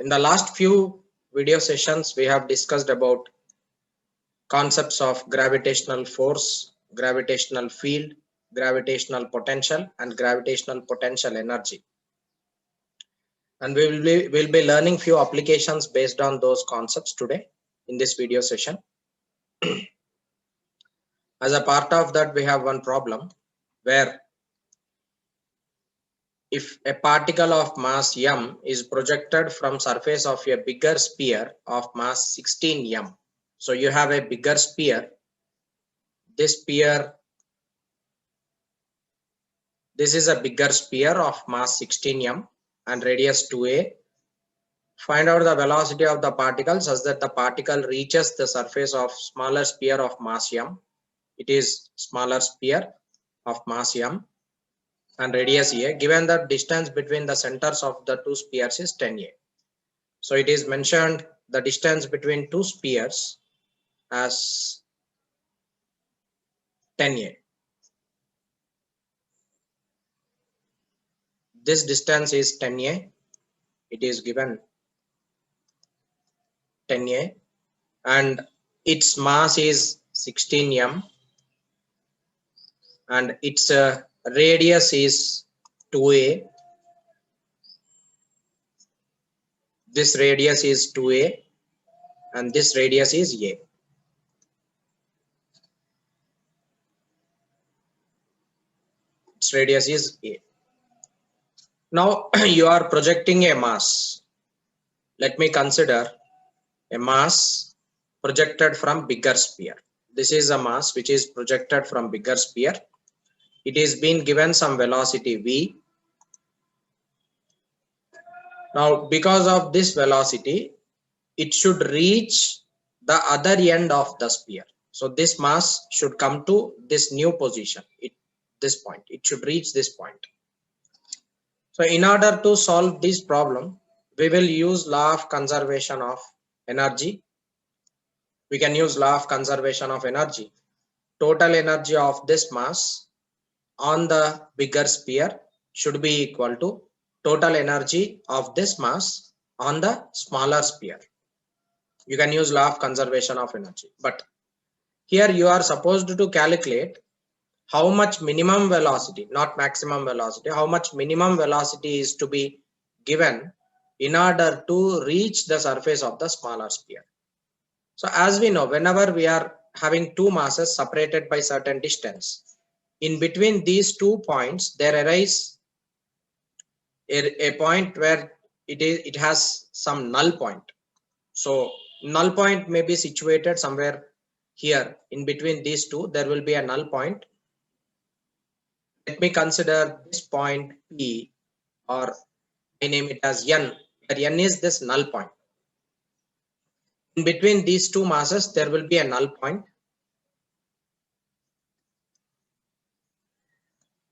In the last few video sessions, we have discussed about concepts of gravitational force, gravitational field, gravitational potential, and gravitational potential energy. And we'll be learning few applications based on those concepts today in this video session. As a part of that, we have one problem where if a particle of mass m is projected from surface of a bigger sphere of mass 16 m. So you have a bigger sphere. This is a bigger sphere of mass 16 m and radius 2a. Find out the velocity of the particle such that the particle reaches the surface of smaller sphere of mass m. It is smaller sphere of mass m and radius a, given that distance between the centers of the two spheres is 10a. So it is mentioned the distance between two spheres as 10a. This distance is 10a. It is given 10a and its mass is 16 m and its radius is 2a. This radius is 2a and this radius is a. Its radius is a. Now you are projecting a mass. Let me consider a mass projected from bigger sphere. This is a mass which is projected from bigger sphere. It is being given some velocity v. Now because of this velocity, it should reach the other end of the sphere. So this mass should come to this new position, this point. It should reach this point. So in order to solve this problem, we will use law of conservation of energy. We can use law of conservation of energy. Total energy of this mass on the bigger sphere should be equal to total energy of this mass on the smaller sphere. You can use law of conservation of energy, but here you are supposed to calculate how much minimum velocity, not maximum velocity, how much minimum velocity is to be given in order to reach the surface of the smaller sphere. So as we know, whenever we are having two masses separated by certain distance, in between these 2 points there arise a point where it has some null point. So null point may be situated somewhere here. In between these two there will be a null point. Let me consider this point P, or I name it as n, where n is this null point. In between these two masses there will be a null point.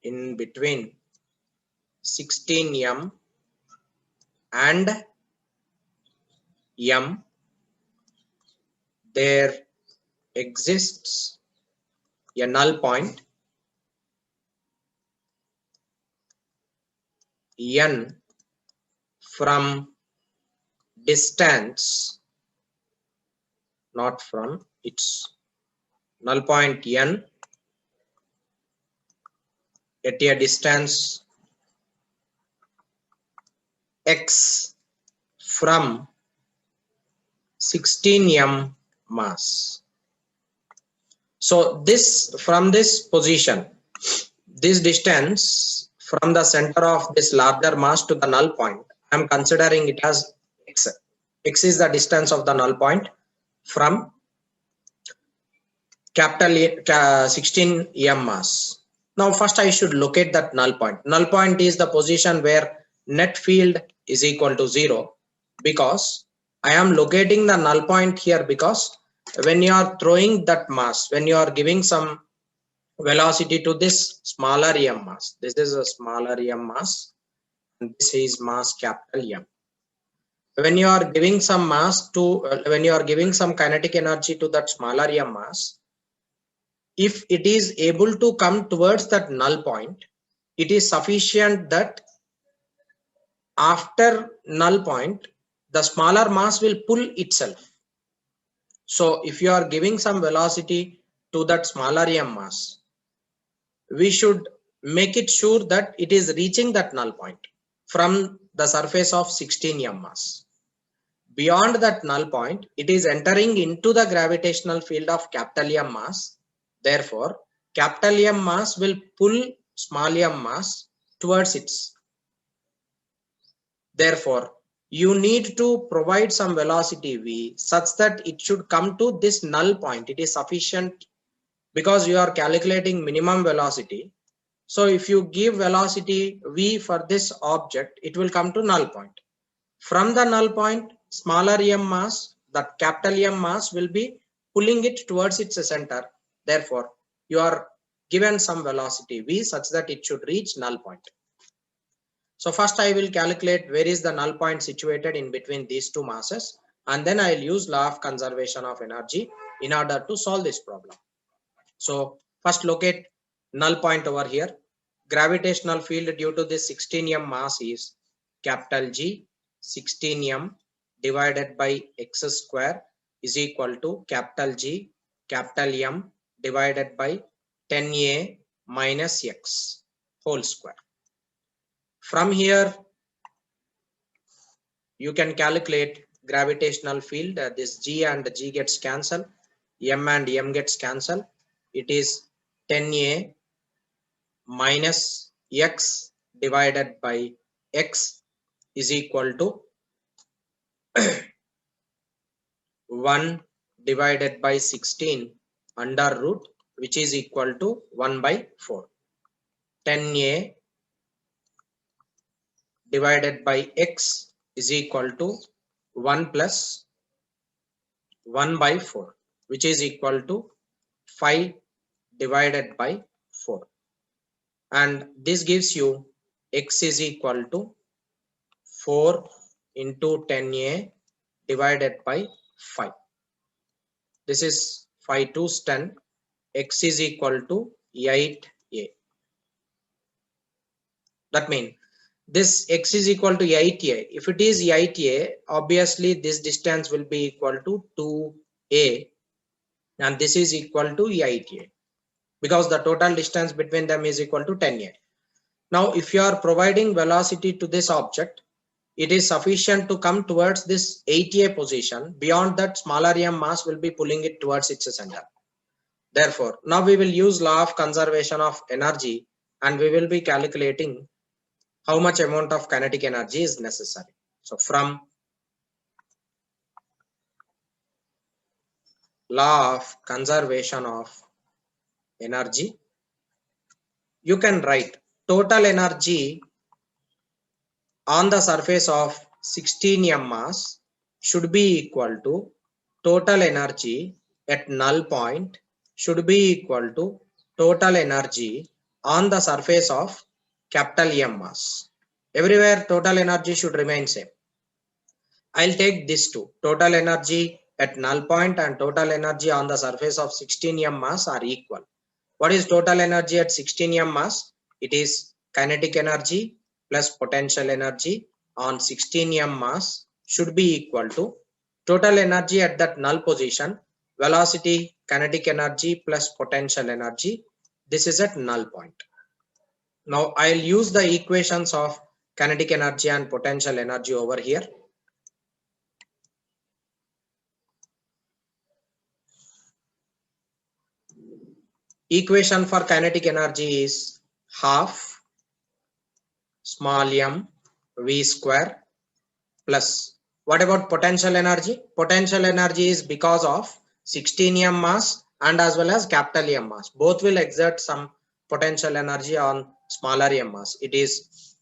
In between 16m and m there exists a null point n from distance, not from its null point n at a distance x from 16m mass. So this, from this position, this distance from the center of this larger mass to the null point, I am considering it as x. X is the distance of the null point from capital 16m mass. Now first I should locate that null point. Null point is the position where net field is equal to 0, because I am locating the null point here, because when you are throwing that mass, when you are giving some velocity to this smaller m mass, this is a smaller m mass and this is mass capital M. When you are giving some mass to, when you are giving some kinetic energy to that smaller m mass, if it is able to come towards that null point, it is sufficient that after null point the smaller mass will pull itself. So if you are giving some velocity to that smaller m mass, we should make it sure that it is reaching that null point from the surface of 16 m mass. Beyond that null point, it is entering into the gravitational field of capital M mass. Therefore, capital M mass will pull small m mass towards its. Therefore, you need to provide some velocity v such that it should come to this null point. It is sufficient because you are calculating minimum velocity. So if you give velocity v for this object, it will come to null point. From the null point, smaller m mass, that capital M mass will be pulling it towards its center. Therefore, you are given some velocity v such that it should reach null point. So first I will calculate where is the null point situated in between these two masses, and then I will use law of conservation of energy in order to solve this problem. So first locate null point over here. Gravitational field due to this 16m mass is capital G 16m divided by x square is equal to capital G capital M divided by 10a minus x whole square. From here you can calculate gravitational field. This G and G gets cancelled, M and M gets cancelled. It is 10a minus x divided by x is equal to 1 divided by 16 under root, which is equal to 1 by 4. 10a divided by x is equal to 1 plus 1 by 4, which is equal to 5 divided by 4. And this gives you x is equal to 4 into 10a divided by 5. This is 5 2's 10. X is equal to 8a. That means this x is equal to 8a. If it is 8a, obviously this distance will be equal to 2a, and this is equal to 8a because the total distance between them is equal to 10a. Now if you are providing velocity to this object, it is sufficient to come towards this 8a position. Beyond that, smaller m mass will be pulling it towards its center. Therefore, now we will use law of conservation of energy, and we will be calculating how much amount of kinetic energy is necessary. So from law of conservation of energy, you can write total energy on the surface of 16 m mass should be equal to total energy at null point should be equal to total energy on the surface of capital M mass. Everywhere total energy should remain same. I'll take this two. Total energy at null point and total energy on the surface of 16 m mass are equal. What is total energy at 16 m mass? It is kinetic energy plus potential energy on 16 m mass should be equal to total energy at that null position, velocity, kinetic energy plus potential energy. This is at null point. Now I'll use the equations of kinetic energy and potential energy over here. Equation for kinetic energy is half small m v square plus, what about potential energy? Potential energy is because of 16 m mass and as well as capital M mass. Both will exert some potential energy on smaller m mass. It is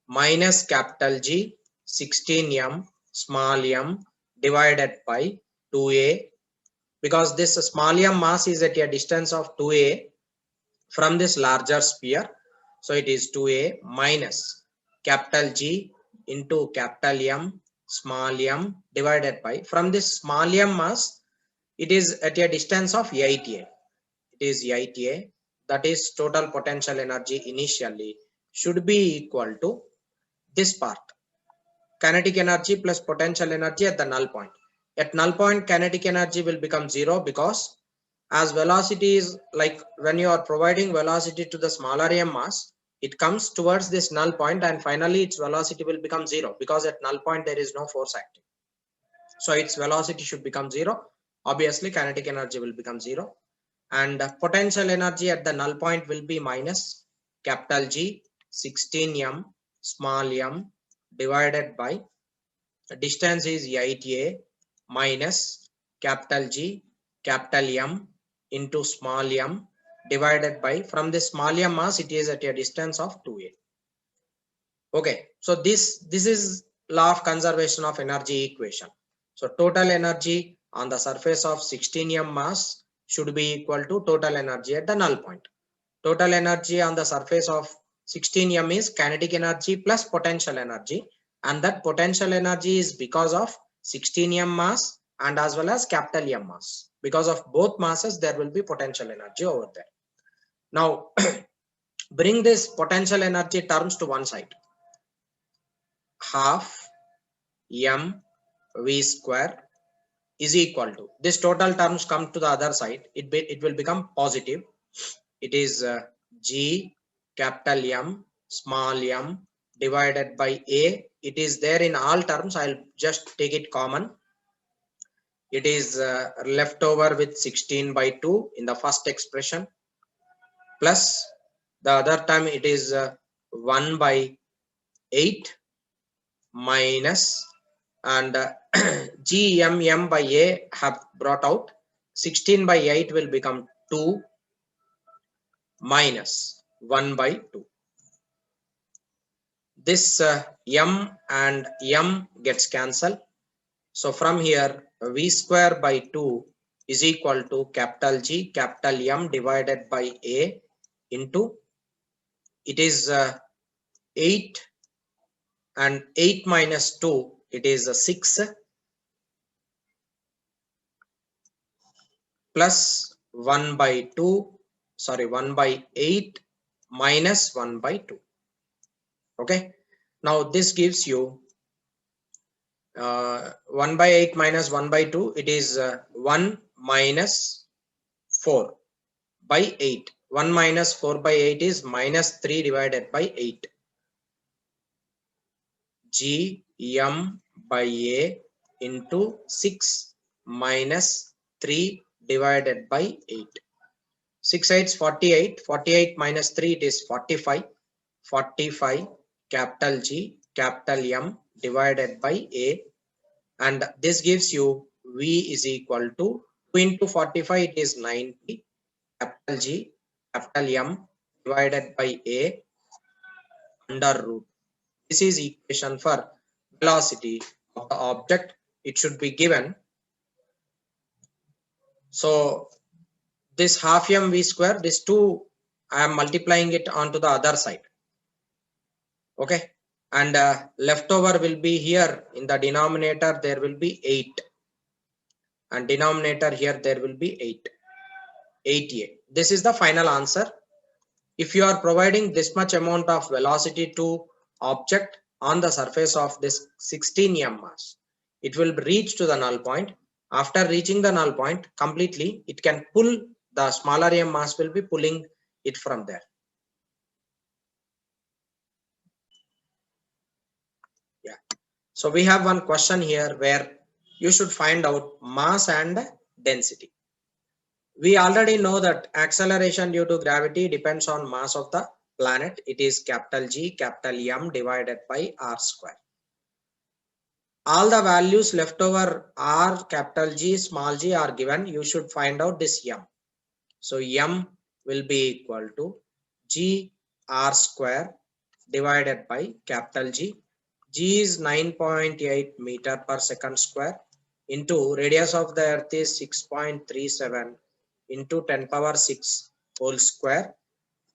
minus capital G 16 m small m divided by 2a, because this small m mass is at a distance of 2a from this larger sphere. So it is 2a minus capital G into capital M small m divided by, from this small m mass, it is at a distance of 8a. It is 8a, that is total potential energy initially should be equal to this part. kinetic energy plus potential energy at the null point. At null point, kinetic energy will become 0 because as velocity is like when you are providing velocity to the smaller m mass, it comes towards this null point and finally its velocity will become 0 because at null point there is no force acting. So its velocity should become 0. Obviously, kinetic energy will become 0. And potential energy at the null point will be minus capital G 16m small m divided by the distance is 8a minus capital G capital M into small m divided by, from this small m mass it is at a distance of 2a. Okay, so this is law of conservation of energy equation. So total energy on the surface of 16m mass should be equal to total energy at the null point. Total energy on the surface of 16m is kinetic energy plus potential energy, and that potential energy is because of 16m mass and as well as capital M mass. Because of both masses there will be potential energy over there. Now bring this potential energy terms to one side. Half m v square is equal to, this total terms come to the other side, it will become positive. It is G capital M small m divided by A. It is there in all terms. I'll just take it common. It is left over with 16 by 2 in the first expression, plus the other term it is 1 by 8 minus, and GMM by A have brought out, 16 by 8 will become 2 minus 1 by 2. This m and m gets cancelled. So from here v square by 2 is equal to capital G capital M divided by A into, it is 8 and 8 minus 2, it is 6 plus 1 by 2, sorry 1 by 8 minus 1 by 2. Okay, now this gives you 1 by 8 minus 1 by 2, it is 1 minus 4 by 8. 1 minus 4 by 8 is minus 3 divided by 8. G M by A into 6 minus 3 divided by 8. 6 8 is 48. 48 minus 3, it is 45. 45 capital G capital M divided by A, and this gives you V is equal to 2 into 45, it is 90 capital G capital M divided by A under root. This is equation for velocity of the object. It should be given. So this half m v square, this 2 I am multiplying it onto the other side. Okay, and leftover will be here in the denominator, there will be 8, and denominator here there will be 8, 8a. This is the final answer. If you are providing this much amount of velocity to object on the surface of this 16m mass, it will reach to the null point. After reaching the null point completely, it can pull, the smaller m mass will be pulling it from there. Yeah. So we have one question here where you should find out mass and density. We already know that acceleration due to gravity depends on mass of the planet. It is capital G capital M divided by r square. All the values left over r, capital G, small g are given. You should find out this m. So m will be equal to G r square divided by capital G. G is 9.8 meter per second square into radius of the earth is 6.37 into 10 power 6 whole square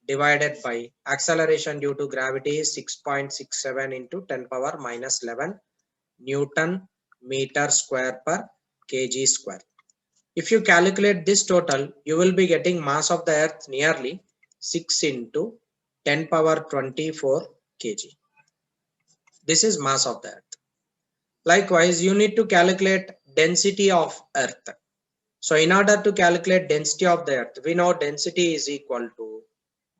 divided by acceleration due to gravity is 6.67 into 10 power minus 11 Newton meter square per kg square. If you calculate this total, you will be getting mass of the earth nearly 6 into 10 power 24 kg. This is mass of the earth. Likewise, you need to calculate density of Earth. So in order to calculate density of the Earth, we know density is equal to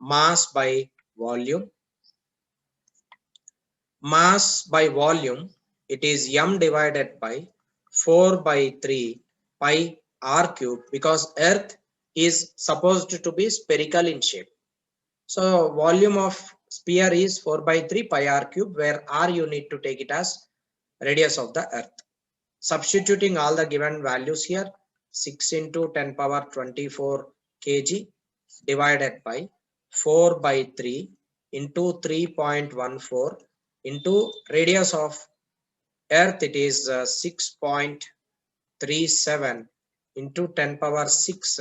mass by volume. Mass by volume, it is m divided by 4 by 3 pi r cube, because Earth is supposed to be spherical in shape. So volume of sphere is 4 by 3 pi r cube, where r you need to take it as radius of the Earth. Substituting all the given values here, 6 into 10 power 24 kg divided by 4 by 3 into 3.14 into radius of Earth, it is 6.37 into 10 power 6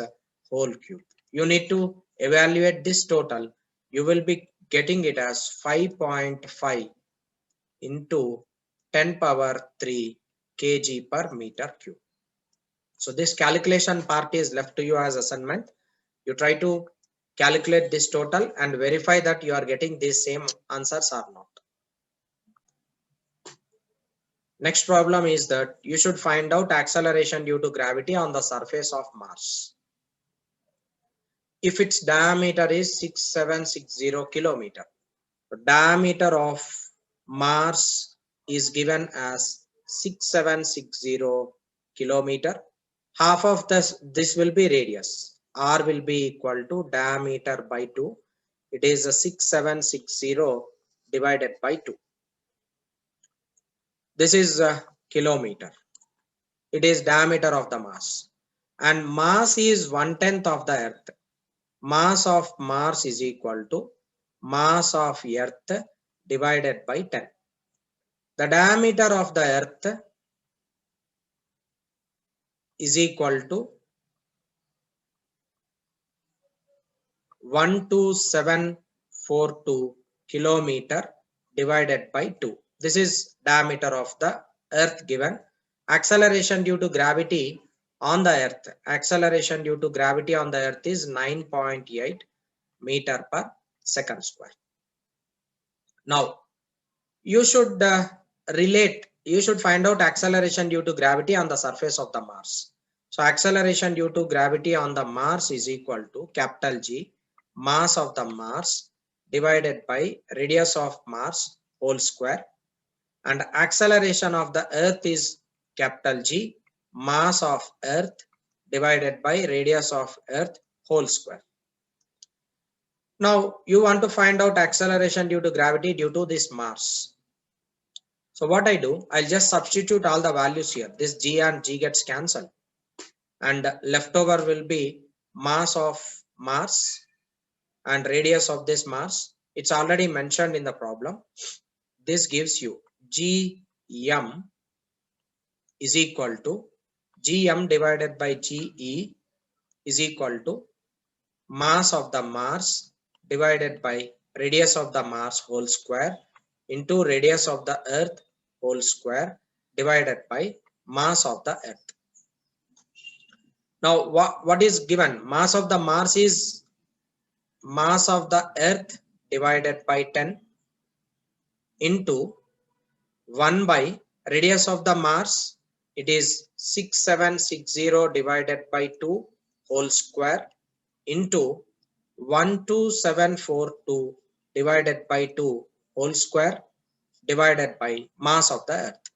whole cube. You need to evaluate this total. You will be getting it as 5.5 into 10 power 3 kg per meter cube. So this calculation part is left to you as assignment. You try to calculate this total and verify that you are getting these same answers or not. Next problem is that you should find out acceleration due to gravity on the surface of Mars. If its diameter is 6760 kilometer, the diameter of Mars is given as 6760 kilometer. Half of this will be radius. R will be equal to diameter by 2. It is a 6760 divided by 2. This is a kilometer. It is diameter of the Mars. And mass is 1/10 of the Earth. Mass of Mars is equal to mass of Earth divided by 10. The diameter of the Earth is equal to 12742 kilometer divided by 2. This is diameter of the Earth given. Acceleration due to gravity on the Earth. Acceleration due to gravity on the Earth is 9.8 meter per second square. Now, you should you should find out acceleration due to gravity on the surface of the Mars. So acceleration due to gravity on the Mars is equal to capital G, mass of the Mars divided by radius of Mars whole square, and acceleration of the Earth is capital G, mass of Earth divided by radius of Earth whole square. Now you want to find out acceleration due to gravity due to this Mars. So what I do, I'll just substitute all the values here. This G and G gets cancelled, and leftover will be mass of Mars and radius of this Mars. It's already mentioned in the problem. This gives you Gm is equal to Gm divided by Ge is equal to mass of the Mars divided by radius of the Mars whole square into radius of the Earth whole square divided by mass of the Earth. Now what is given? Mass of the Mars is mass of the Earth divided by 10 into 1 by radius of the Mars. It is 6760 divided by 2 whole square into 12742 divided by 2 whole square divided by mass of the Earth.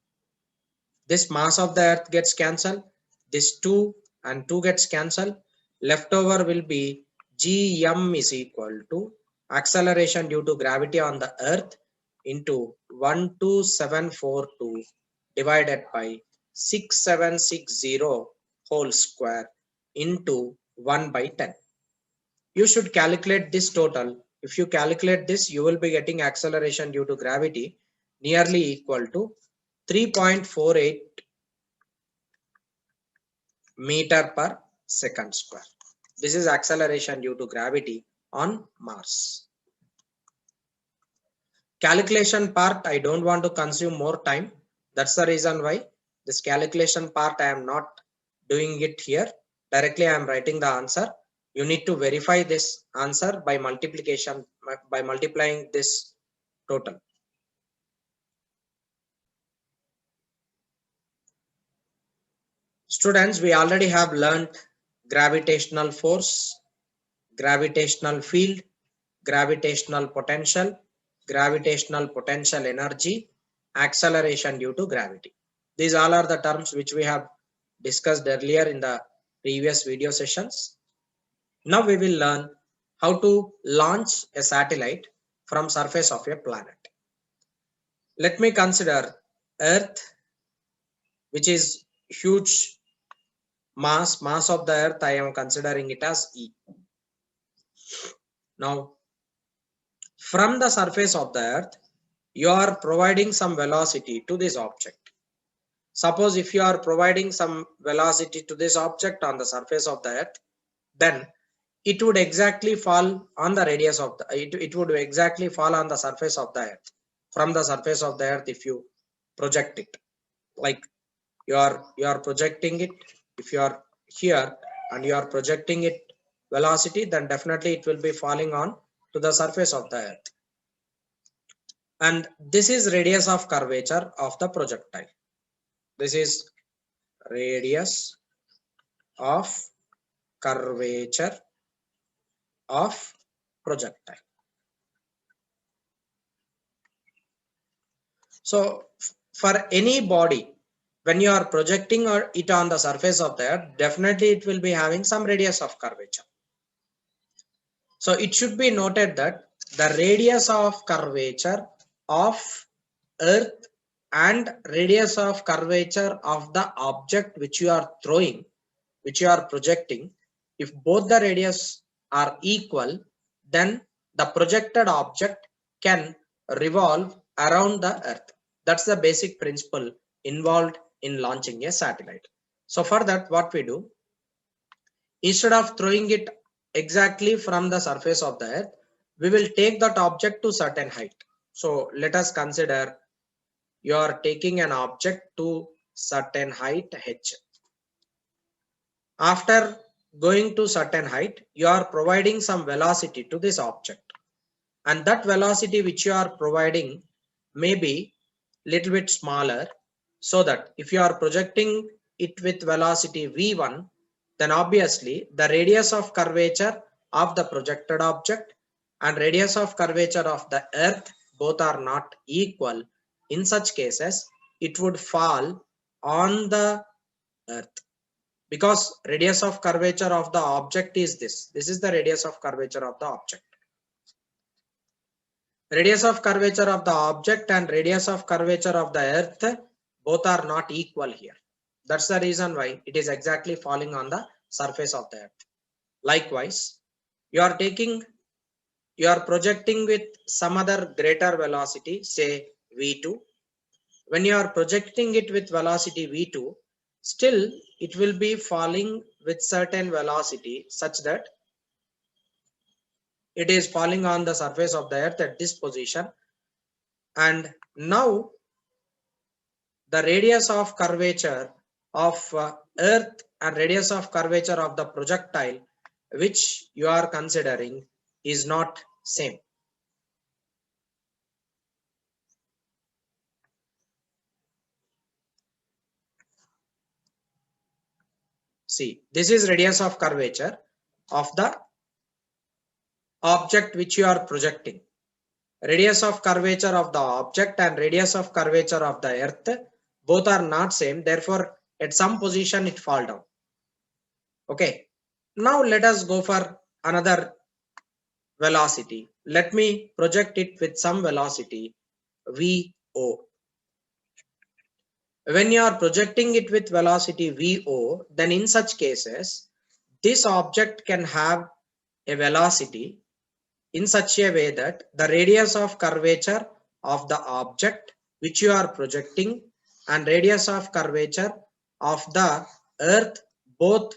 This mass of the Earth gets cancelled. This 2 and 2 gets cancelled. Leftover will be Gm is equal to acceleration due to gravity on the Earth into 12742 divided by 6760 whole square into 1 by 10. You should calculate this total. If you calculate this, you will be getting acceleration due to gravity nearly equal to 3.48 meter per second square. This is acceleration due to gravity on Mars. Calculation part, I don't want to consume more time. That's the reason why this calculation part I am not doing it here. Directly I am writing the answer. You need to verify this answer by multiplication, by multiplying this total. Students, we already have learned gravitational force, gravitational field, gravitational potential energy, acceleration due to gravity. These all are the terms which we have discussed earlier in the previous video sessions. Now we will learn how to launch a satellite from surface of a planet. Let me consider Earth, which is huge mass of the Earth. I am considering it as E. Now, from the surface of the Earth, you are providing some velocity to this object. Suppose if you are providing some velocity to this object on the surface of the Earth, then it would exactly fall on the radius of the, it would exactly fall on the surface of the Earth. From the surface of the Earth, if you project it, like you are projecting it, if you are here and you are projecting it velocity, then definitely it will be falling on to the surface of the Earth. And this is radius of curvature of the projectile. This is radius of curvature of projectile. So for any body, when you are projecting it on the surface of the Earth, definitely it will be having some radius of curvature. So it should be noted that the radius of curvature of Earth and radius of curvature of the object which you are throwing, which you are projecting, if both the radius are equal, then the projected object can revolve around the Earth. That's the basic principle involved in launching a satellite. So for that, what we do, instead of throwing it exactly from the surface of the Earth, we will take that object to certain height. So let us consider you are taking an object to certain height h. After going to certain height, you are providing some velocity to this object, and that velocity which you are providing may be little bit smaller, so that if you are projecting it with velocity v1, then obviously the radius of curvature of the projected object and radius of curvature of the Earth both are not equal. In such cases, it would fall on the Earth, because radius of curvature of the object is this. This is the radius of curvature of the object. Radius of curvature of the object and radius of curvature of the Earth both are not equal here. That's the reason why it is exactly falling on the surface of the Earth. Likewise, you are projecting with some other greater velocity, say v2. When you are projecting it with velocity v2, still it will be falling with certain velocity such that it is falling on the surface of the Earth at this position. And now the radius of curvature of Earth and radius of curvature of the projectile which you are considering is not same. See, this is radius of curvature of the object which you are projecting. Radius of curvature of the object and radius of curvature of the Earth both are not same. Therefore, at some position it fall down. Okay. Now let us go for another velocity. Let me project it with some velocity VO. When you are projecting it with velocity VO, then in such cases, this object can have a velocity in such a way that the radius of curvature of the object which you are projecting and radius of curvature of the Earth both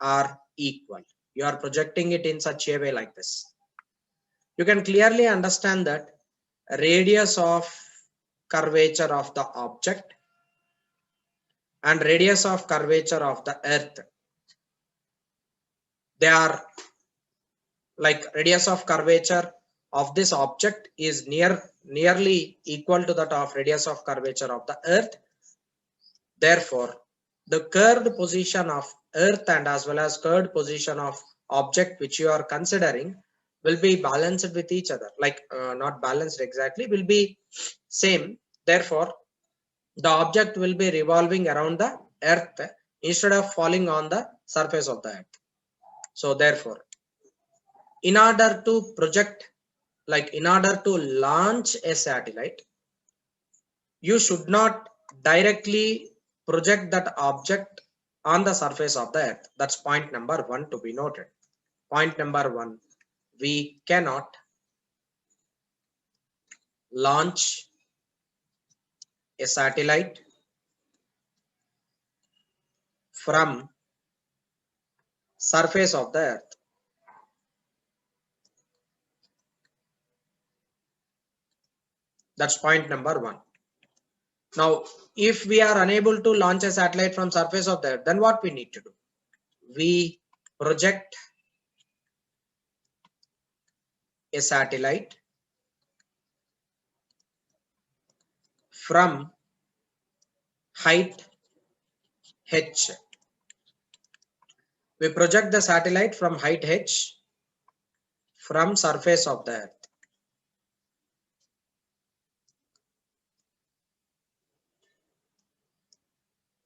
are equal. You are projecting it in such a way like this. You can clearly understand that radius of curvature of the object and radius of curvature of the Earth, they are like radius of curvature of this object is nearly equal to that of radius of curvature of the Earth. Therefore, the curved position of earth and as well as curved position of object which you are considering will be balanced with each other, like not balanced exactly, will be same. Therefore the object will be revolving around the earth instead of falling on the surface of the earth. So therefore, in order to project, like in order to launch a satellite, you should not directly project that object on the surface of the earth. That's point number one to be noted. Point number one, we cannot launch a satellite from surface of the earth. That's point number one. Now, if we are unable to launch a satellite from surface of the earth, then what we need to do? We project a satellite from height h. We project the satellite from height h from surface of the earth.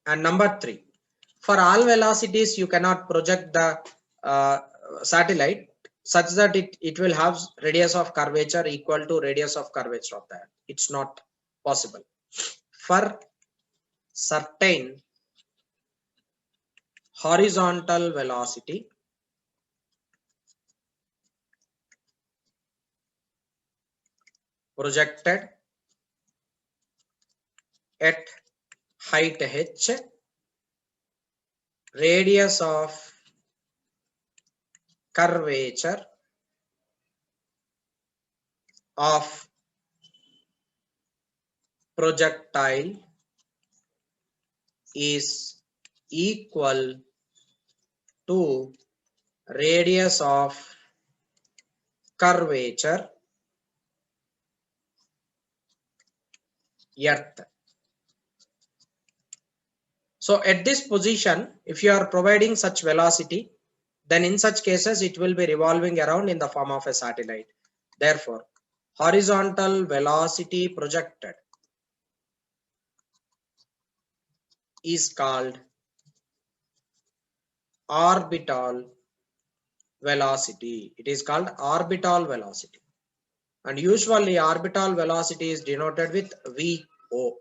And number three, for all velocities, you cannot project the satellite such that it will have radius of curvature equal to radius of curvature of the earth. It's not possible. For certain horizontal velocity, projected at height h, radius of curvature of projectile is equal to radius of curvature earth. So at this position, if you are providing such velocity, then in such cases it will be revolving around in the form of a satellite. Therefore, horizontal velocity projected is called orbital velocity. It is called orbital velocity. And usually orbital velocity is denoted with VO.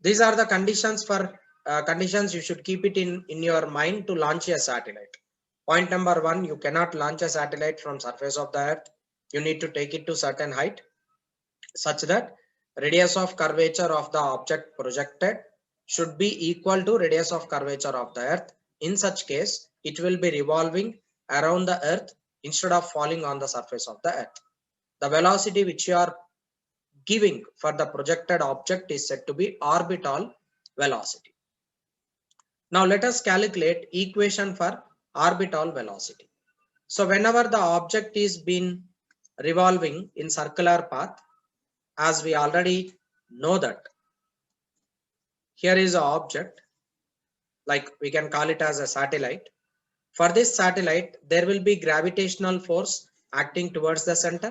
These are the conditions for conditions you should keep it in your mind to launch a satellite. Point number one, you cannot launch a satellite from surface of the earth. You need to take it to certain height such that radius of curvature of the object projected should be equal to radius of curvature of the earth. In such case, it will be revolving around the earth instead of falling on the surface of the earth. The velocity which you are giving for the projected object is said to be orbital velocity. Now let us calculate equation for orbital velocity. So whenever the object is been revolving in circular path, as we already know that here is an object, like we can call it as a satellite. For this satellite, there will be gravitational force acting towards the center.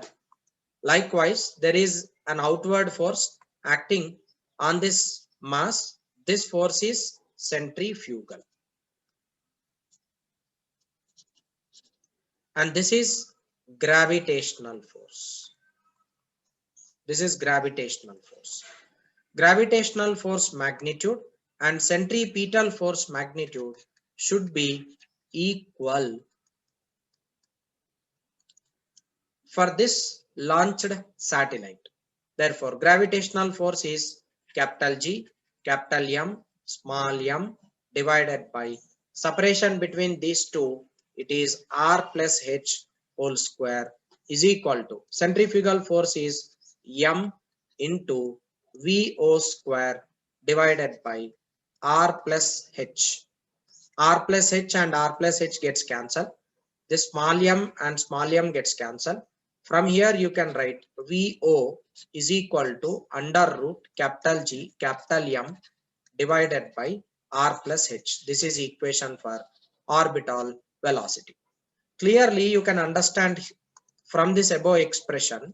Likewise, there is an outward force acting on this mass. This force is centrifugal. And this is gravitational force. This is gravitational force. Gravitational force magnitude and centripetal force magnitude should be equal for this launched satellite. Therefore, gravitational force is capital G, capital M, small m divided by separation between these two. It is R plus H whole square is equal to centrifugal force is M into VO square divided by R plus H. R plus H and R plus H gets cancelled. This small m and small m gets cancelled. From here you can write VO is equal to under root capital G capital M divided by r plus h. This is equation for orbital velocity. Clearly, you can understand from this above expression,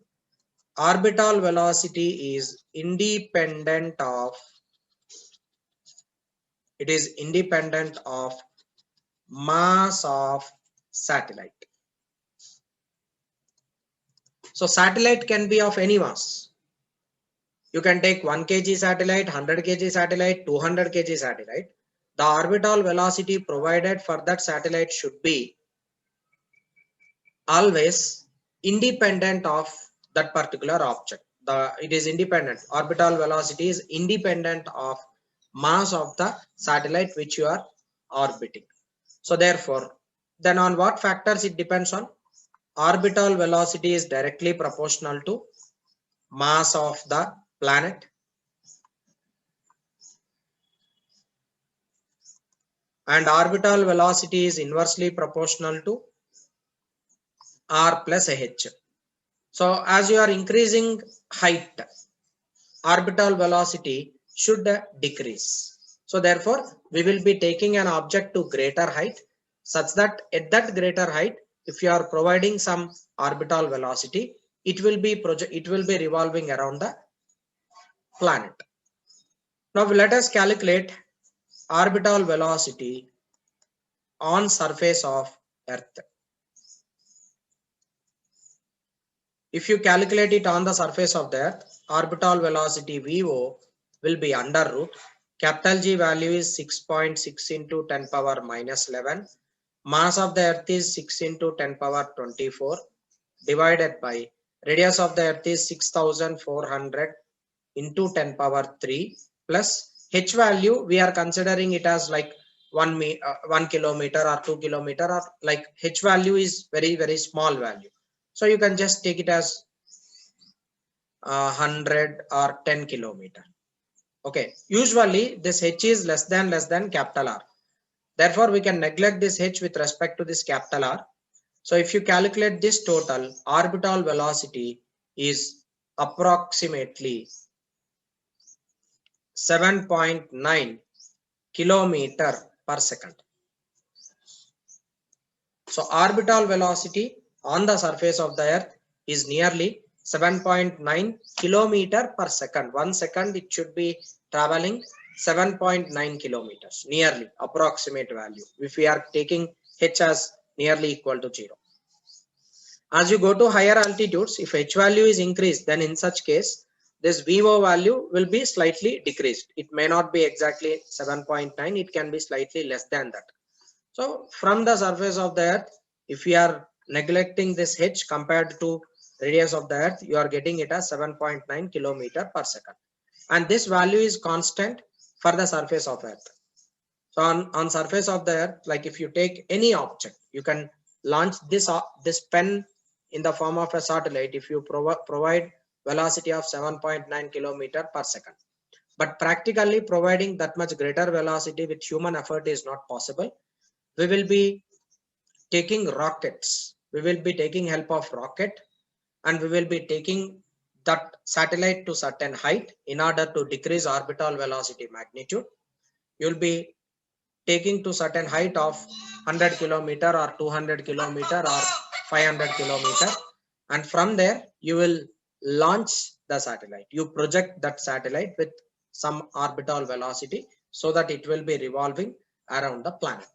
orbital velocity is independent of mass of satellite. So satellite can be of any mass. You can take 1 kg satellite, 100 kg satellite, 200 kg satellite. The orbital velocity provided for that satellite should be always independent of that particular object. It is independent. Orbital velocity is independent of mass of the satellite which you are orbiting. So therefore, then on what factors it depends on? Orbital velocity is directly proportional to mass of the planet, and orbital velocity is inversely proportional to r plus h. So as you are increasing height, orbital velocity should decrease. So therefore, we will be taking an object to greater height, such that at that greater height, if you are providing some orbital velocity, it will be revolving around the planet. Now let us calculate orbital velocity on surface of Earth. If you calculate it on the surface of the Earth, orbital velocity VO will be under root. Capital G value is 6.6 into 10 power minus 11. Mass of the Earth is 6 into 10 power 24 divided by radius of the Earth is 6400 into 10 power 3 plus H value. We are considering it as like 1 kilometer or 2 kilometer, or like H value is very small value. So you can just take it as 100 or 10 kilometer. Okay. Usually this H is less than capital R. Therefore, we can neglect this H with respect to this capital R. So if you calculate this total, orbital velocity is approximately 7.9 kilometer per second. So orbital velocity on the surface of the Earth is nearly 7.9 kilometer per second. 1 second it should be traveling 7.9 kilometers, nearly approximate value, if we are taking H as nearly equal to 0. As you go to higher altitudes, if H value is increased, then in such case this VO value will be slightly decreased. It may not be exactly 7.9, it can be slightly less than that. So from the surface of the Earth, if we are neglecting this H compared to radius of the Earth, you are getting it as 7.9 kilometer per second. And this value is constant for the surface of Earth. So on surface of the Earth, like if you take any object, you can launch this pen in the form of a satellite if you provide velocity of 7.9 kilometer per second. But practically providing that much greater velocity with human effort is not possible. We will be taking rockets. We will be taking help of rocket, and we will be taking that satellite to certain height in order to decrease orbital velocity magnitude. You will be taking to certain height of 100 kilometer or 200 kilometer or 500 kilometer, and from there you will launch the satellite. You project that satellite with some orbital velocity so that it will be revolving around the planet.